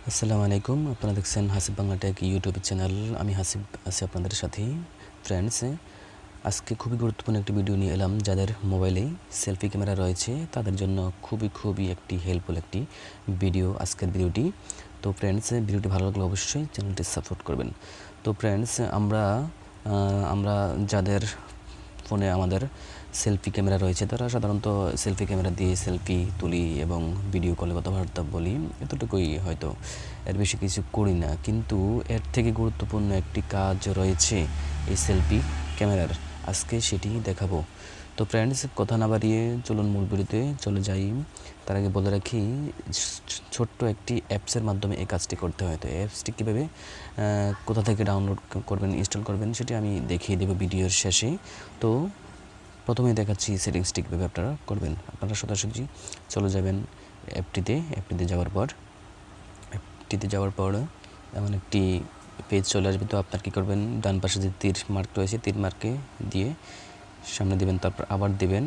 আসসালামু আলাইকুম। আপনারা দেখছেন Hasib Bangla take YouTube channel. আমি হাসিব আছি আপনাদের সাথেই। ফ্রেন্ডস, আজকে খুবই গুরুত্বপূর্ণ একটি ভিডিও নিয়ে এলাম। যাদের মোবাইলেই সেলফি ক্যামেরা রয়েছে তাদের জন্য খুবই একটি হেল্পফুল একটি ভিডিও আজকের ভিডিওটি। তো ফ্রেন্ডস, ভিডিওটি ভালো লাগলে অবশ্যই চ্যানেলটি সাপোর্ট করবেন। তো ফ্রেন্ডস, আমরা যাদের ফোনে আমাদের সেলফি ক্যামেরা রয়েছে তারা সাধারণত সেলফি ক্যামেরা দিয়ে সেলফি তুলি এবং ভিডিও কলে কথাবার্তা বলি, এতটুকুই হয়তো, এর বেশি কিছু করি না। কিন্তু এর থেকে গুরুত্বপূর্ণ একটি কাজ রয়েছে এই সেলফি ক্যামেরার, আজকে সেটি দেখাবো। তো ফ্রেন্ডস, কথা না বাড়িয়ে চলুন মূল ভিডিওতে চলে যাই। তার আগে বলে রাখি, ছোট্ট একটি অ্যাপসের মাধ্যমে এই কাজটি করতে হয়। তো অ্যাপসটি কীভাবে কোথা থেকে ডাউনলোড করবেন, ইনস্টল করবেন সেটি আমি দেখিয়ে দেবো ভিডিওর শেষে। তো প্রথমেই দেখাচ্ছি সেটিংসটি কীভাবে আপনারা করবেন। আপনারা সোজাসুজি চলে যাবেন অ্যাপটিতে যাওয়ার পর এমন একটি পেজ চলে আসবে। তো আপনার কী করবেন, ডান পাশে যে তীর মার্ক রয়েছে, তীর মার্কে দিয়ে সামনে দিবেন, তারপর আবার দিবেন,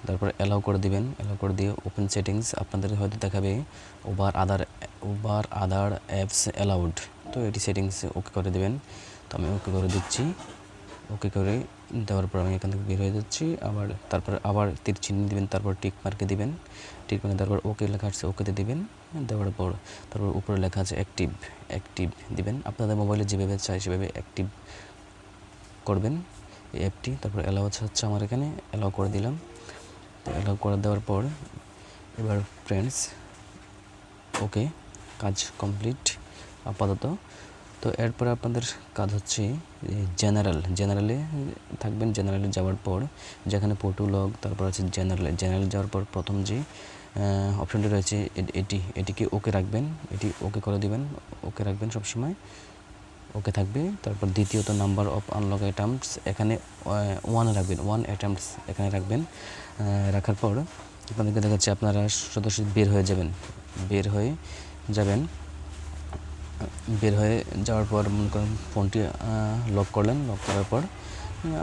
তারপর অ্যালাউ করে দিবেন। অ্যালাউ করে দিয়ে ওপেন সেটিংস আপনাদের হয়তো দেখাবে ওভার আদার অ্যাপস অ্যালাউড। তো এটি সেটিংস ওকে করে দেবেন। তো আমি ওকে করে দিচ্ছি। ওকে করে দেওয়ার পর আমি এখান থেকে বের হয়ে যাচ্ছি। তারপর আবার তীর চিহ্ন দিবেন, তারপর টিক মার্কে দিবেন। টিক মার্কে তারপর ওকে লেখা আছে, ওকেতে দিবেন। দেওয়ার পর তারপর উপরে লেখা আছে অ্যাক্টিভ দিবেন। আপনাদের মোবাইলে যেভাবে চাই সেভাবে অ্যাক্টিভ করবেন এই অ্যাপটি। তারপর অ্যালাউ হচ্ছে আমার এখানে অ্যালাউ করে দিলাম। তো অ্যালাউ করে দেওয়ার পর এবার ফ্রেন্ডস, ওকে, কাজ কমপ্লিট আপাতত। তো এরপরে আপনাদের কাজ হচ্ছে জেনারেলে থাকবেন। জেনারেলে যাওয়ার পর যেখানে ফটো লগ, তারপর আছে জেনারেলে যাওয়ার পর প্রথম যে অপশনটি রয়েছে এটিকে ওকে রাখবেন। এটি ওকে করে দিবেন, ওকে রাখবেন সবসময়, ওকে থাকবে। তারপর দ্বিতীয়ত নাম্বার অফ আনলক অ্যাটেম্পটস এখানে 1 রাখবেন, 1 অ্যাটেম্পটস এখানে রাখবেন। রাখার পর আপনাদেরকে দেখাচ্ছি, আপনারা সরাসরি বের হয়ে যাওয়ার পর মনে করেন ফোনটি লক করলেন। লক করার পর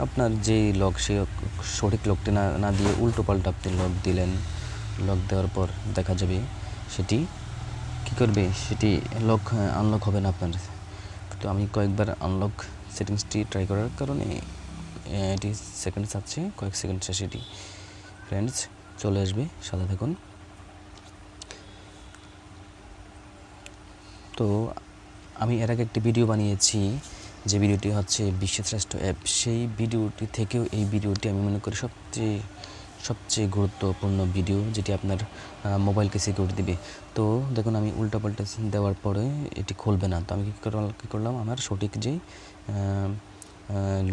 আপনার যেই লক, সেই সঠিক লকটি না দিয়ে উল্টো পাল্টা আপনি লক দিলেন। লক দেওয়ার পর দেখা যাবে সেটি কী করবে, সেটি আনলক হবে না আপনার। তো আমি কয়েকবার আনলক সেটিংসটি ট্রাই করার কারণে এটি সেকেন্ড চাচ্ছে, কয়েক সেকেন্ড শেষে এটি ফ্রেন্ডস চলে আসবে, সাথে থাকুন। তো আমি এর আগে একটি ভিডিও বানিয়েছি, যে ভিডিওটি হচ্ছে বিশ্বের শ্রেষ্ঠ অ্যাপ। সেই ভিডিওটি থেকেও এই ভিডিওটি আমি মনে করি সবচেয়ে গুরুত্বপূর্ণ ভিডিও, যেটি আপনার মোবাইলকে সিকিউরিটি দিবে। তো দেখুন, আমি উল্টাপাল্টা দেওয়ার পরে এটি খুলবে না। তো আমি কী করলাম, আমার সঠিক যেই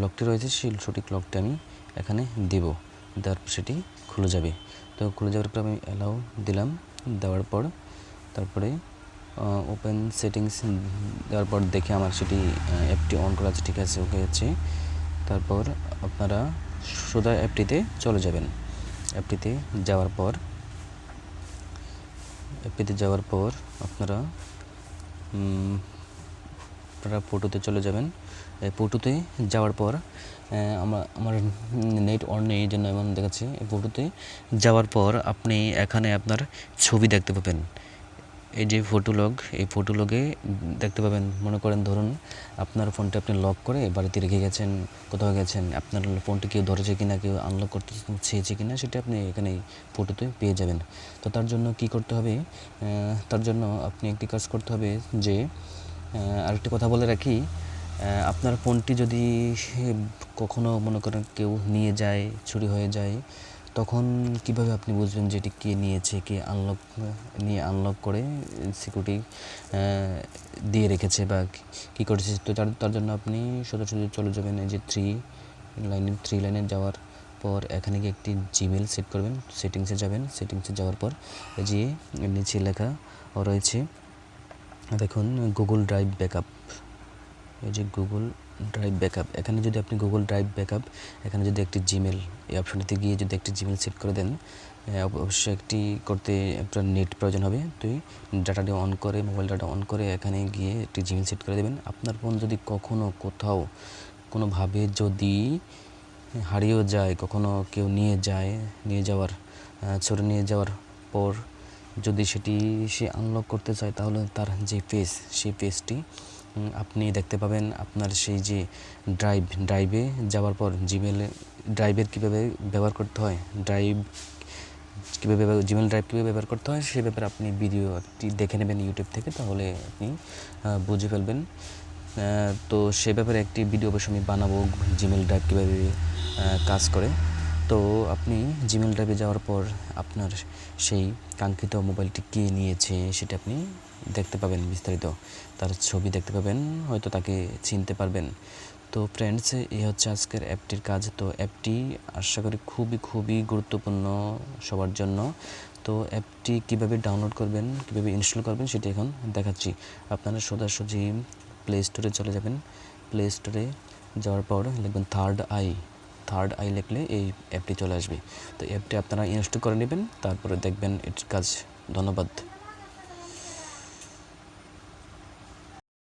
লকটি রয়েছে সেই সঠিক লকটি আমি এখানে দেওয়ার পর সেটি খুলে যাবে। তো খুলে যাওয়ার পর আমি অ্যালাউ দিলাম। দেওয়ার পর তারপরে ওপেন সেটিংস দেওয়ার পর দেখে আমার সেটি অ্যাপটি অন করা আছে, ঠিক আছে, ওকে আছে। তারপর আপনারা সোজা অ্যাপটিতে চলে যাবেন। অ্যাপটিতে যাওয়ার পর আপনারা ফটোতে চলে যাবেন। ফটোতে যাওয়ার পর আমার নেট অন নেই, এই জন্য এমন দেখাচ্ছে। ফটোতে যাওয়ার পর আপনি এখানে আপনার ছবি দেখতে পাবেন। এই যে এই ফটো লগে দেখতে পাবেন, মনে করেন ধরুন আপনার ফোনটা আপনি লক করে বাড়িতে রেখে গেছেন, কোথাও গেছেন, আপনার ফোনটি কেউ ধরেছে কিনা, কেউ আনলক করতে চেয়েছে কিনা, সেটা আপনি এখানে ফটোতে পেয়ে যাবেন। তো তার জন্য কি করতে হবে, তার জন্য আপনি একটি কাজ করতে হবে যে, আরেকটি কথা বলে রাখি, আপনার ফোনটি যদি কখনো মনে করেন কেউ নিয়ে যায়, চুরি হয়ে যায়, তখন কিভাবে আপনি বুঝবেন যে এটি কে নিয়েছে, কে আনলক করে সিকিউরিটি দিয়ে রেখেছে বা কী করেছে। তো তার জন্য আপনি সোজাসুজি চলে যাবেন এই যে থ্রি লাইনে যাওয়ার পর এখানে গিয়ে একটি জিমেল সেট করবেন। সেটিংসে যাওয়ার পর এই যে নিচে লেখা রয়েছে, দেখুন গুগল ড্রাইভ ব্যাকআপ। এই যে গুগল ড্রাইভ ব্যাকআপ, এখানে যদি আপনি গুগল ড্রাইভ ব্যাকআপ এখানে যদি একটি জিমেল, এই অপশনটিতে গিয়ে যদি একটি জিমেল সেট করে দেন, অবশ্যই একটি করতে আপনার নেট প্রয়োজন হবে। তো ডাটাটি অন করে, মোবাইল ডাটা অন করে এখানে গিয়ে একটি জিমেল সেট করে দেবেন। আপনার ফোন যদি কখনও কোথাও কোনোভাবে যদি হারিয়েও যায়, কখনও কেউ চোরে নিয়ে যাওয়ার পর যদি সেটি সে আনলক করতে চায় তাহলে তার যে পেজ সেই পেজটি আপনি দেখতে পাবেন। আপনার সেই যে ড্রাইভে যাওয়ার পর ড্রাইভের কীভাবে ব্যবহার করতে হয়, জিমেল ড্রাইভ কীভাবে ব্যবহার করতে হয় সে ব্যাপারে আপনি ভিডিওটি দেখে নেবেন ইউটিউব থেকে, তাহলে আপনি বুঝে ফেলবেন। তো সে ব্যাপারে একটি ভিডিও অবশ্যই আমি বানাবো, জিমেল ড্রাইভ কীভাবে কাজ করে। তো আপনি জিমেল ড্রাইভে যাওয়ার পর আপনার সেই কাঙ্ক্ষিত মোবাইলটি কে নিয়েছে সেটা আপনি দেখতে পাবেন, বিস্তারিত তার ছবি দেখতে পাবেন, হয়তো তাকে চিনতে পারবেন। তো ফ্রেন্ডস, এই হচ্ছে আজকের অ্যাপটির কাজ। তো অ্যাপটি আশা করি খুবই গুরুত্বপূর্ণ সবার জন্য। তো অ্যাপটি কীভাবে ডাউনলোড করবেন, কীভাবে ইনস্টল করবেন সেটি এখন দেখাচ্ছি। আপনারা সোজাসুজি প্লে স্টোরে চলে যাবেন। প্লে স্টোরে যাওয়ার পর লিখবেন থার্ড আই লিখলে এই অ্যাপটি চলে আসবে। তো অ্যাপটি আপনারা ইনস্টল করে নেবেন, তারপরে দেখবেন এটির কাজ। ধন্যবাদ।